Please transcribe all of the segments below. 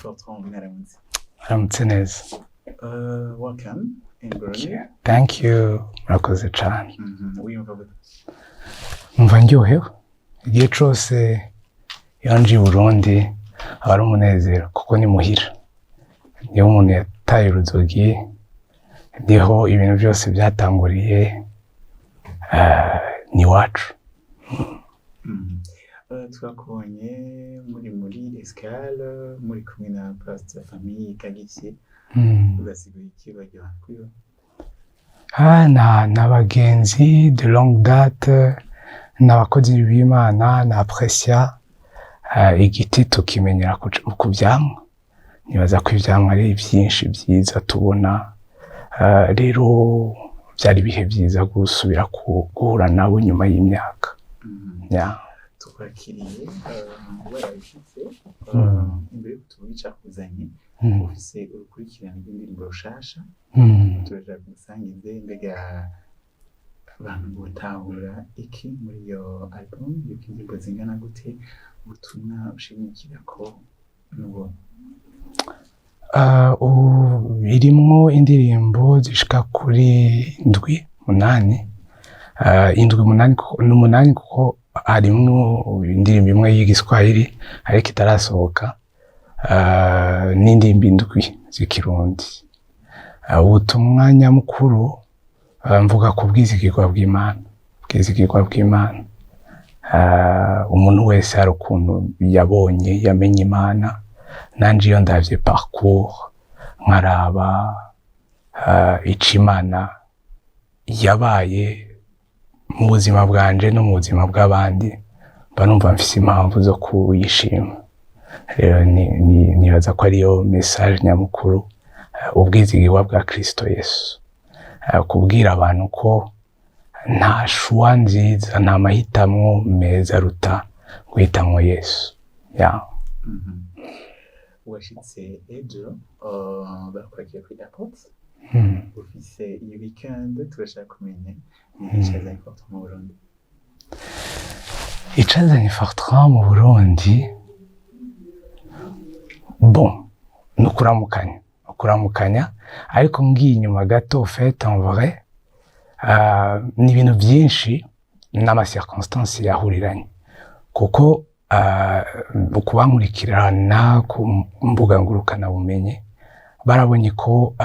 Bertrand Mwaramutse. Mwaramutse neza. Welcome in Burundi. Thank you. Murakoze cyane. Wiyumva gute? Mva ndyohewe. Igihe cyose iyo nje i Burundi aba ari umunezero kuko ni muhira. Niyo umuntu yataye uruzogi, niho ibintu byose byatanguriye, ni iwacu. Twakubonye muri Escale, muri kumwe na Pastor Famille Kagisi. Ugasigaye iki bagira kwiyo? N'abagenzi de longue date, n'abakozi b'Imana, na Aprecia, igiti tukimenyera ku byamwa. Nibaza ko ibyamwa ari byinshi byiza tubona, rero byari ibihe byiza gusubira guhura nabo nyuma y'imyaka. Tukwakiriye barabishitse imbere yo kutuvuga icyakuzanye ufise urukurikirane rw'indirimbo rushasha turaja gusangize mbega abantu botahura iki muri iyo album yuko indirimbo zingana gute ubutumwa ushimikira ko nubo birimwo indirimbo zishika kuri umunani kuko harimwo indirimbo imwe y'igiswahili ariko itarasohoka, n'indirimbo indwi z'ikirundi. Ubutumwa nyamukuru mvuga ku bwizigirwa bw'Imana. Umuntu wese hari ukuntu yamenye Imana. Nanje iyo ndavye parcours nkaraba ico Imana yabaye mu buzima bwanje no mu buzima bw'abandi, mba numva mfise impamvu zo kuyishima. Rero nibaza ko ariyo message nyamukuru, ubwizigirwa bwa Kristo Yesu, kubwira abantu ko nta shwa nziza, nta mahitamwo meza aruta guhitamwo Yesu. Washitse ejo bakwakiye kuri airport, ufise iyi weekend turashaka kumenya icazanye Fortran mu Burundi. Icazanye Fortran mu Burundi, bon, nukuramukanya ariko ngiye inyuma gato fait en vrai, ni ibintu byinshi n'ama-circonstances yahuriranye kuko ukubankurikirana ku mbuga ngurukana bumenyi barabonye ko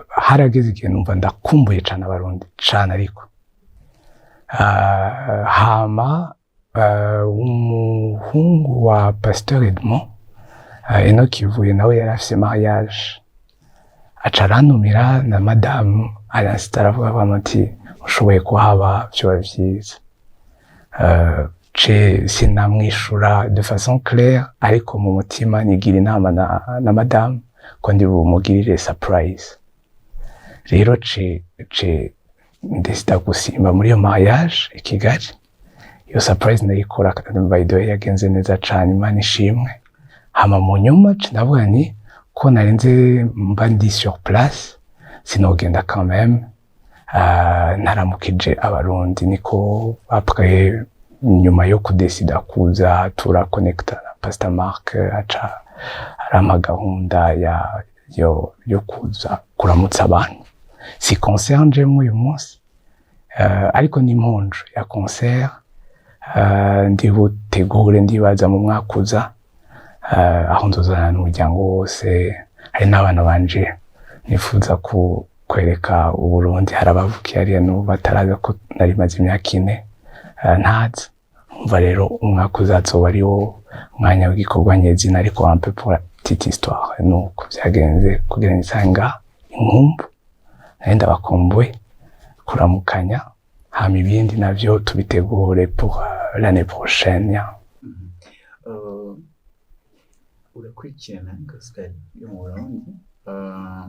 harageze igihe numva ndakumbuye cyane abarundi cyane, ariko hama umuhungu wa Pasteur Edmond Enoch Ivuye nawe yari afise mariage, aca arantumira na madame aransita aravuga bamati ushoboye kuhaba vyoba vyiza. Sinamwishura de façon claire, ariko mu mutima nigira inama na madame ko ndi bumugirire surprise. Rero ndesida gusimba muri iyo mariage i Kigali. Iyo surprise ndayikora by the way yagenze neza cane, Imana ishimwe. Hama mu nyuma ndavuga ni ko narenze mba ndi sur place sinogenda quand même, naramukije abarundi. Niko après nyuma yo kudesida kuza turakonekta na Pastor Mark, aca arama gahunda yo kuza kuramutsa abantu. Si concert njemwe uyu munsi, ariko ni impundu ya concert ndibutegure ndibaza mu mwaka uza, aho nzozana n'umuryango wose. Hari n'abana banje nifuza kwereka Uburundi, hari abavukiye hariya n'ubu bataraza ko nari maze imyaka 4 ntazi. Umva rero umwaka uzazoba ariwo mwanya w'igikorwa nyezina, ariko un peu pour la petite histoire nuko byagenze kugira nisanga inkumbu nenda bakumbuye kuramukanya. Hama ibindi navyo tubitegure pour l'année prochaine. Urakurikirana gospel yo mu Burundi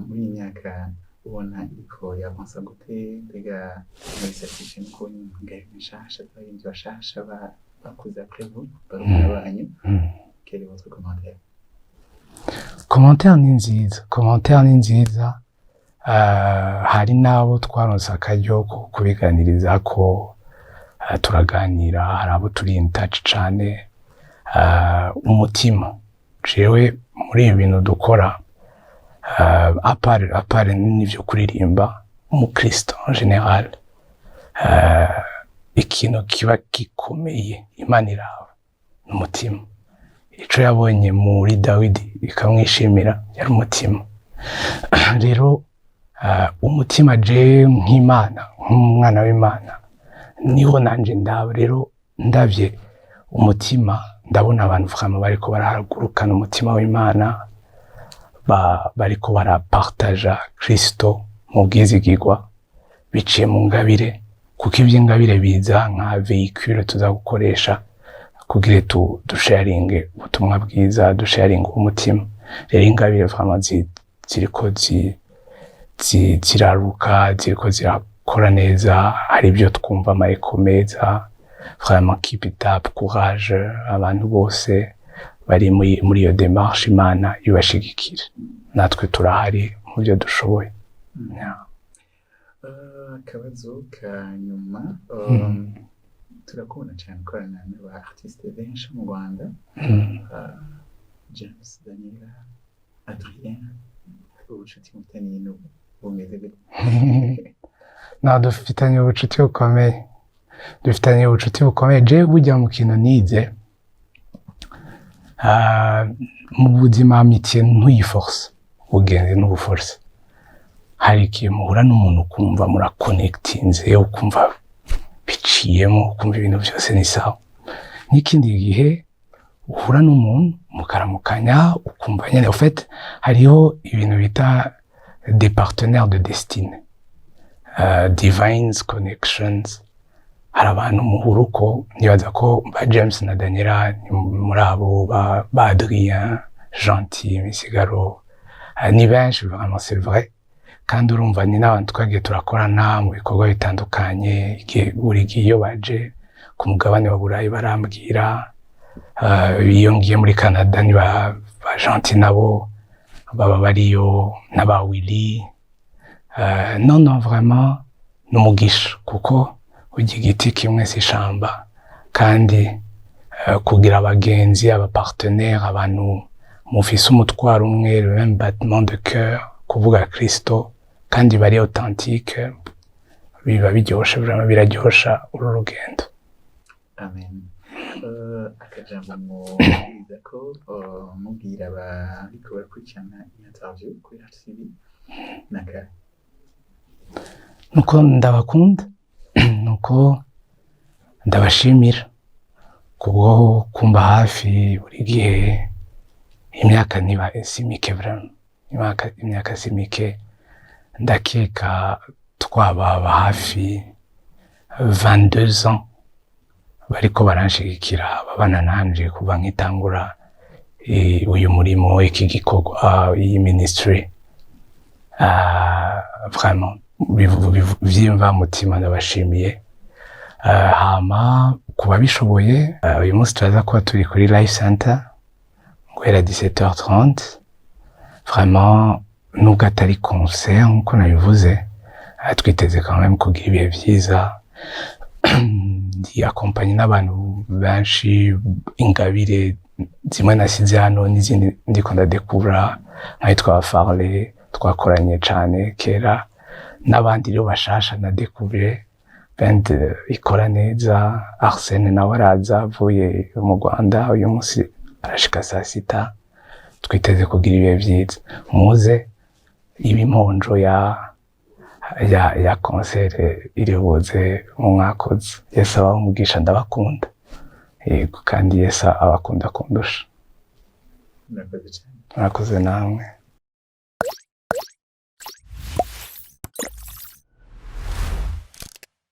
muri imyaka ubona iko yavansa gute, mbega muri certification ko ngaye bishasha y'ibyo bashasha bakuze après vous barumuna banyu, quel est votre commentaire? Commentaire ni nziza. Hari nabo twaronse akaryo kubiganiriza ko turaganira, hari abo turi in touch cane. Umutima jewe muri ibi bintu dukora apart n'ivyo kuririmba umukristo en general ikintu kiba gikomeye Imana iraba n'umutima. Ico yabonye muri Dawidi ikamwishimira yari umutima. Rero umutima je nk'Imana nk'umwana w'Imana niho nanje ndaba. Rero ndavye umutima ndabona abantu vraiment bariko barahagurukana umutima w'Imana, bariko barapartaja Kristo mu bwizigirwa biciye mu ngabire, kuko ivy'ingabire biza nka véhicule tuza gukoresha kugira dusharinge ubutumwa bwiza, dusharinge umutima. Rero ingabire vraiment ziriko ziraruka, ziriko zirakora neza, hari ibyo twumva amareko meza. Vraiment keep it up, courage abantu bose bari muri iyo démarche, Imana ibashigikire, natwe turahari mu byo dushoboye. Akabazo ka nyuma, turakubona cyane ukorana n'aba artiste benshi mu Rwanda, James, Daniela, Adrien, ubucuti mufitanye n'ubu bumeze gute? Dufitanye ubucuti bukomeye. Je burya mu kintu nize mu buzima amitié ntuyiforce, ubugenzi n'ubuforce. Hari igihe muhura n'umuntu ukumva murakonekitinze, ukumva biciyemo, ukumva ibintu byose ni sawa. N'ikindi gihe uhura n'umuntu mukaramukanya ukumva nyine en fait hariho ibintu bita des partenaires de destinée, divine connections. Hari abantu muhura uko, nibaza ko ba James na Daniela muri abo, ba Adrien, Gentil, Misigaro, ni benshi vraiment, c'est vrai. Kandi urumva ni n'abantu twagiye turakorana mu bikorwa bitandukanye. Buri gihe iyo baje ku mugabane wa Burayi barambwira, iyo ngiye muri Canada ni ba Gentil nabo baba bariyo, n'aba Willy. Non vraiment n'umugisha, kuko ujya igiti kimwe si ishamba, kandi kugira abagenzi, abapartenaire, abantu mufise umutwaro umwe, le même battement de cœur, kuvuga Kristo kandi bari authentique, biba biryoshe, vraiment biraryosha uru rugendo. Amen. Akajambo mubwiriza ko mubwira abariko barakurikirana interview kuri RTV naka nuko ndabakunda, nuko ndabashimira kubwo kumba hafi buri gihe. Imyaka niba simike vraiment, imyaka simike, ndakeka twababa hafi 22 ans bariko baranshigikira, babana nanje kuva nkitangura uyu murimo, iki gikorwa, iyi ministry. Vraiment vyimva mutima ndabashimiye. Hama kuba bishoboye, uyu munsi turaza kuba turi kuri Life Center guhera 17h30. Vraiment nubwo atari concert nkuko nabivuze, twiteze quand même kugira ibihe vyiza. Ndi accompagné n'abantu benshi, ingabire zimwe nasize hano n'izindi ndiko ndadekura, nk'ayitwa Farley twakoranye cane kera, n'abandi rero bashasha nadekuvire band ikora neza. Arsene nawe araza avuye mu Rwanda, uyu munsi arashika saa sita. Twiteze kugira ibihe vyiza, muze ibimponjo ya concert iribuze mu mwakoze. Yesu abahe umugisha, ndabakunda. Yego, kandi Yesu abakunda kundusha. murakoze cyane. Murakoze namwe.